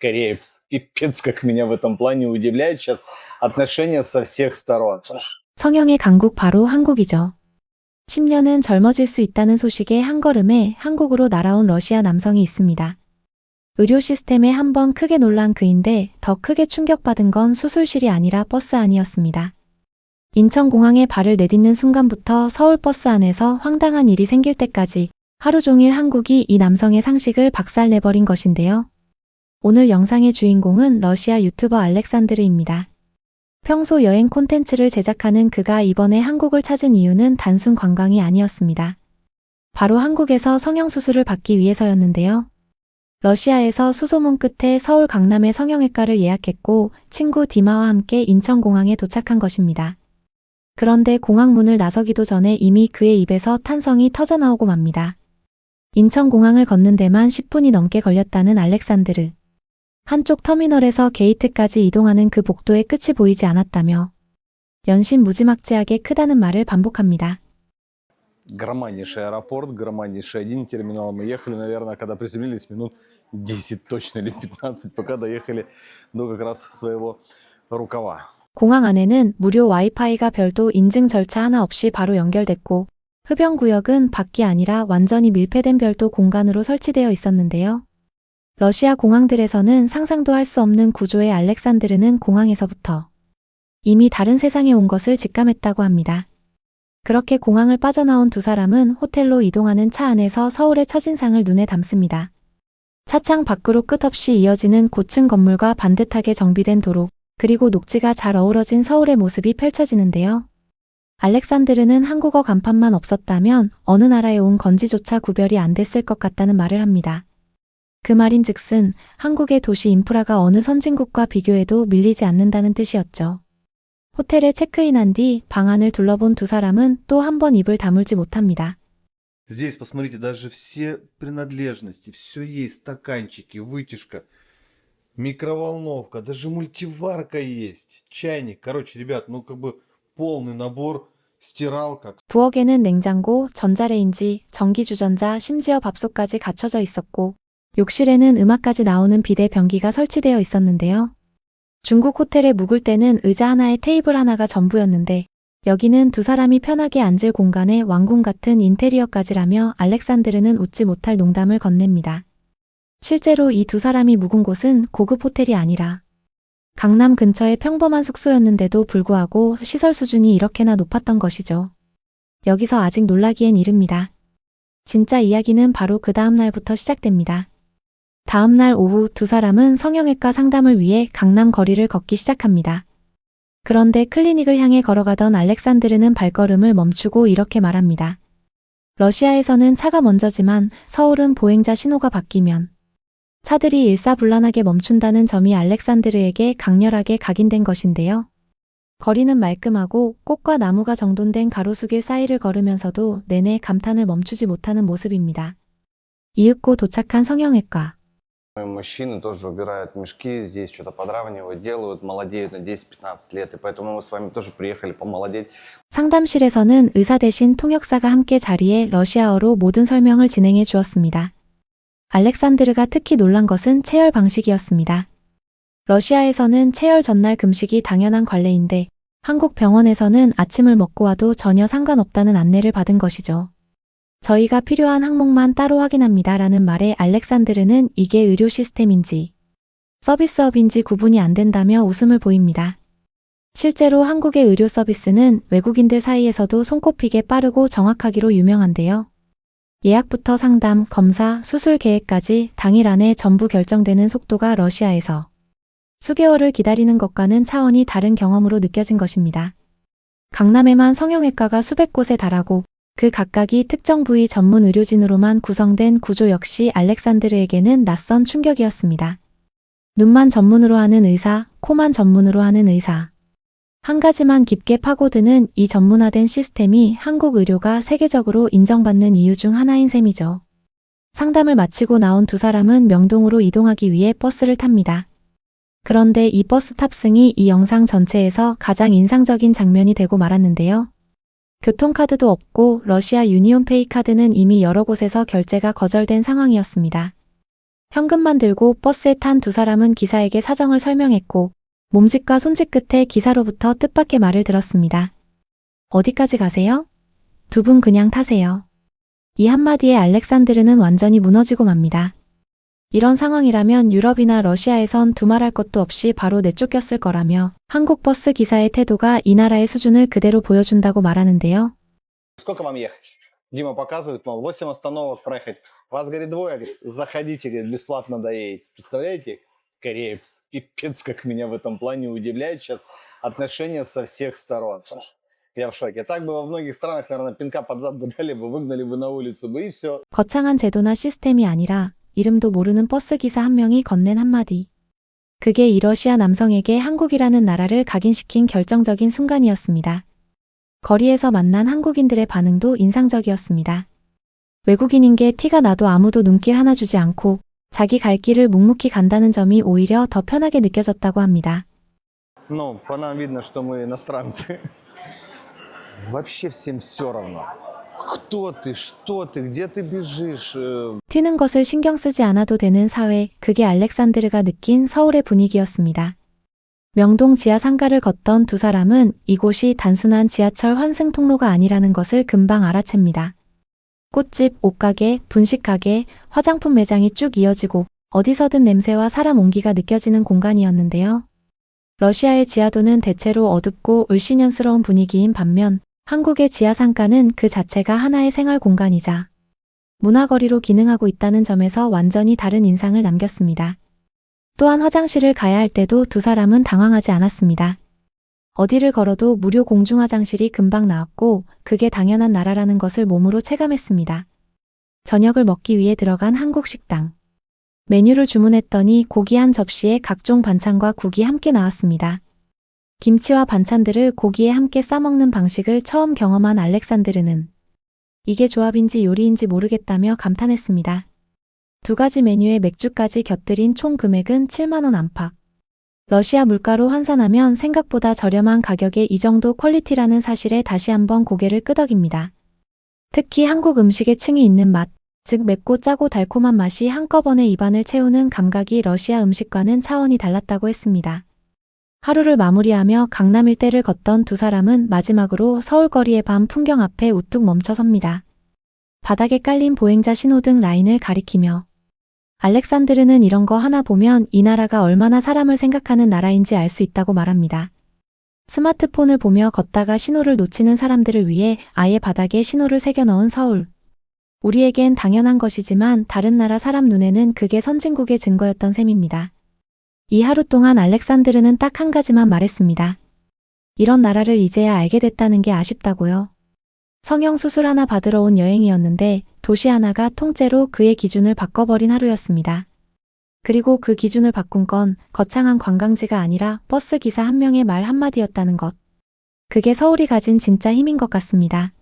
Корея пипец, как меня в этом плане удивляет сейчас отношения со всех сторон. 성형의 강국 바로 한국이죠. 10년은 젊어질 수 있다는 소식에 한걸음에 한국으로 날아온 러시아 남성이 있습니다. 의료 시스템에 한번 크게 놀란 그인데 더 크게 충격받은 건 수술실이 아니라 버스 안이었습니다. 인천공항에 발을 내딛는 순간부터 서울 버스 안에서 황당한 일이 생길 때까지 하루 종일 한국이 이 남성의 상식을 박살내버린 것인데요. 오늘 영상의 주인공은 러시아 유튜버 알렉산드르입니다. 평소 여행 콘텐츠를 제작하는 그가 이번에 한국을 찾은 이유는 단순 관광이 아니었습니다. 바로 한국에서 성형수술을 받기 위해서였는데요. 러시아에서 수소문 끝에 서울 강남의 성형외과를 예약했고 친구 디마와 함께 인천공항에 도착한 것입니다. 그런데 공항 문을 나서기도 전에 이미 그의 입에서 탄성이 터져나오고 맙니다. 인천공항을 걷는 데만 10분이 넘게 걸렸다는 알렉산드르. 한쪽 터미널에서 게이트까지 이동하는 그 복도의 끝이 보이지 않았다며 연신 무지막지하게 크다는 말을 반복합니다. Громаднейший аэропорт, громаднейший один терминал. Мы ехали, наверное, когда приземлились, минут 10 точно или 15, пока доехали до как раз своего рукава. 공항 안에는 무료 와이파이가 별도 인증 절차 하나 없이 바로 연결됐고 흡연구역은 밖이 아니라 완전히 밀폐된 별도 공간으로 설치되어 있었는데요. 러시아 공항들에서는 상상도 할 수 없는 구조의 알렉산드르는 공항에서부터 이미 다른 세상에 온 것을 직감했다고 합니다. 그렇게 공항을 빠져나온 두 사람은 호텔로 이동하는 차 안에서 서울의 첫인상을 눈에 담습니다. 차창 밖으로 끝없이 이어지는 고층 건물과 반듯하게 정비된 도로, 그리고 녹지가 잘 어우러진 서울의 모습이 펼쳐지는데요. 알렉산드르는 한국어 간판만 없었다면 어느 나라에 온 건지조차 구별이 안 됐을 것 같다는 말을 합니다. 그 말인즉슨 한국의 도시 인프라가 어느 선진국과 비교해도 밀리지 않는다는 뜻이었죠. 호텔에 체크인한 뒤 방 안을 둘러본 두 사람은 또 한 번 입을 다물지 못합니다. Здесь, посмотрите, даже все принадлежности, все есть, стаканчики, вытяжка, микроволновка, даже мультиварка есть, чайник. Короче, ребят, ну как бы полный набор, стиралка. 부엌에는 냉장고, 전자레인지, 전기주전자, 심지어 밥솥까지 갖춰져 있었고 욕실에는 음악까지 나오는 비대 변기가 설치되어 있었는데요. 중국 호텔에 묵을 때는 의자 하나에 테이블 하나가 전부였는데 여기는 두 사람이 편하게 앉을 공간에 왕궁 같은 인테리어까지라며 알렉산드르는 웃지 못할 농담을 건넵니다. 실제로 이 두 사람이 묵은 곳은 고급 호텔이 아니라 강남 근처의 평범한 숙소였는데도 불구하고 시설 수준이 이렇게나 높았던 것이죠. 여기서 아직 놀라기엔 이릅니다. 진짜 이야기는 바로 그 다음 날부터 시작됩니다. 다음 날 오후 두 사람은 성형외과 상담을 위해 강남 거리를 걷기 시작합니다. 그런데 클리닉을 향해 걸어가던 알렉산드르는 발걸음을 멈추고 이렇게 말합니다. 러시아에서는 차가 먼저지만 서울은 보행자 신호가 바뀌면 차들이 일사불란하게 멈춘다는 점이 알렉산드르에게 강렬하게 각인된 것인데요. 거리는 말끔하고 꽃과 나무가 정돈된 가로수길 사이를 걸으면서도 내내 감탄을 멈추지 못하는 모습입니다. 이윽고 도착한 성형외과. Мужчины тоже убирают мешки, здесь что-то подравнивают, делают, молодеют на 10-15 лет. И поэтому мы с вами тоже приехали помолодеть. 상담실에서는 의사 대신 통역사가 함께 자리에 러시아어로 모든 설명을 진행해 주었습니다. 알렉산드르가 특히 놀란 것은 체열 방식이었습니다. 러시아에서는 체열 전날 금식이 당연한 관례인데 한국 병원에서는 아침을 먹고 와도 전혀 상관없다는 안내를 받은 것이죠. 저희가 필요한 항목만 따로 확인합니다 라는 말에 알렉산드르는 이게 의료 시스템인지 서비스업인지 구분이 안 된다며 웃음을 보입니다. 실제로 한국의 의료 서비스는 외국인들 사이에서도 손꼽히게 빠르고 정확하기로 유명한데요. 예약부터 상담, 검사, 수술 계획까지 당일 안에 전부 결정되는 속도가 러시아에서 수개월을 기다리는 것과는 차원이 다른 경험으로 느껴진 것입니다. 강남에만 성형외과가 수백 곳에 달하고 그 각각이 특정 부위 전문 의료진으로만 구성된 구조 역시 알렉산드르에게는 낯선 충격이었습니다. 눈만 전문으로 하는 의사, 코만 전문으로 하는 의사. 한 가지만 깊게 파고드는 이 전문화된 시스템이 한국 의료가 세계적으로 인정받는 이유 중 하나인 셈이죠. 상담을 마치고 나온 두 사람은 명동으로 이동하기 위해 버스를 탑니다. 그런데 이 버스 탑승이 이 영상 전체에서 가장 인상적인 장면이 되고 말았는데요. 교통카드도 없고 러시아 유니온페이 카드는 이미 여러 곳에서 결제가 거절된 상황이었습니다. 현금만 들고 버스에 탄 두 사람은 기사에게 사정을 설명했고 몸짓과 손짓 끝에 기사로부터 뜻밖의 말을 들었습니다. 어디까지 가세요? 두 분 그냥 타세요. 이 한마디에 알렉산드르는 완전히 무너지고 맙니다. 이런 상황이라면 유럽이나 러시아에선 두말할 것도 없이 바로 내쫓겼을 거라며 한국 버스 기사의 태도가 이 나라의 수준을 그대로 보여준다고 말하는데요. Сколько вам ехать? Дима показывает, мол, 8 остановок проехать. Вас, говорит, двое, говорит, заходите, говорит, бесплатно доедете. Представляете? Корея пипец, как меня в этом плане удивляет сейчас отношения со всех сторон. Я в шоке. Так бы во многих странах, наверное, пинка под зад бы дали бы, выгнали бы на улицу бы и все. 거창한 제도나 시스템이 아니라 이름도 모르는 버스 기사 한 명이 건넨 한마디. 그게 이 러시아 남성에게 한국이라는 나라를 각인시킨 결정적인 순간이었습니다. 거리에서 만난 한국인들의 반응도 인상적이었습니다. 외국인인 게 티가 나도 아무도 눈길 하나 주지 않고 자기 갈 길을 묵묵히 간다는 점이 오히려 더 편하게 느껴졌다고 합니다. Ну, по нам видно, что мы иностранцы. Вообще всем все равно. Кто ты, что ты, где ты бежишь? 튀는 것을 신경 쓰지 않아도 되는 사회, 그게 알렉산드르가 느낀 서울의 분위기였습니다. 명동 지하 상가를 걷던 두 사람은 이곳이 단순한 지하철 환승 통로가 아니라는 것을 금방 알아챕니다. 꽃집, 옷가게, 분식가게, 화장품 매장이 쭉 이어지고 어디서든 냄새와 사람 온기가 느껴지는 공간이었는데요. 러시아의 지하도는 대체로 어둡고 을씨년스러운 분위기인 반면 한국의 지하 상가는 그 자체가 하나의 생활 공간이자 문화거리로 기능하고 있다는 점에서 완전히 다른 인상을 남겼습니다. 또한 화장실을 가야 할 때도 두 사람은 당황하지 않았습니다. 어디를 걸어도 무료 공중화장실이 금방 나왔고 그게 당연한 나라라는 것을 몸으로 체감했습니다. 저녁을 먹기 위해 들어간 한국 식당. 메뉴를 주문했더니 고기 한 접시에 각종 반찬과 국이 함께 나왔습니다. 김치와 반찬들을 고기에 함께 싸먹는 방식을 처음 경험한 알렉산드르는 이게 조합인지 요리인지 모르겠다며 감탄했습니다. 두 가지 메뉴에 맥주까지 곁들인 총 금액은 7만 원 안팎. 러시아 물가로 환산하면 생각보다 저렴한 가격에 이 정도 퀄리티라는 사실에 다시 한번 고개를 끄덕입니다. 특히 한국 음식의 층이 있는 맛, 즉 맵고 짜고 달콤한 맛이 한꺼번에 입안을 채우는 감각이 러시아 음식과는 차원이 달랐다고 했습니다. 하루를 마무리하며 강남 일대를 걷던 두 사람은 마지막으로 서울거리의 밤 풍경 앞에 우뚝 멈춰섭니다. 바닥에 깔린 보행자 신호등 라인을 가리키며 알렉산드르는 이런 거 하나 보면 이 나라가 얼마나 사람을 생각하는 나라인지 알 수 있다고 말합니다. 스마트폰을 보며 걷다가 신호를 놓치는 사람들을 위해 아예 바닥에 신호를 새겨 넣은 서울. 우리에겐 당연한 것이지만 다른 나라 사람 눈에는 그게 선진국의 증거였던 셈입니다. 이 하루 동안 알렉산드르는 딱 한 가지만 말했습니다. 이런 나라를 이제야 알게 됐다는 게 아쉽다고요. 성형수술 하나 받으러 온 여행이었는데 도시 하나가 통째로 그의 기준을 바꿔버린 하루였습니다. 그리고 그 기준을 바꾼 건 거창한 관광지가 아니라 버스 기사 한 명의 말 한마디였다는 것. 그게 서울이 가진 진짜 힘인 것 같습니다.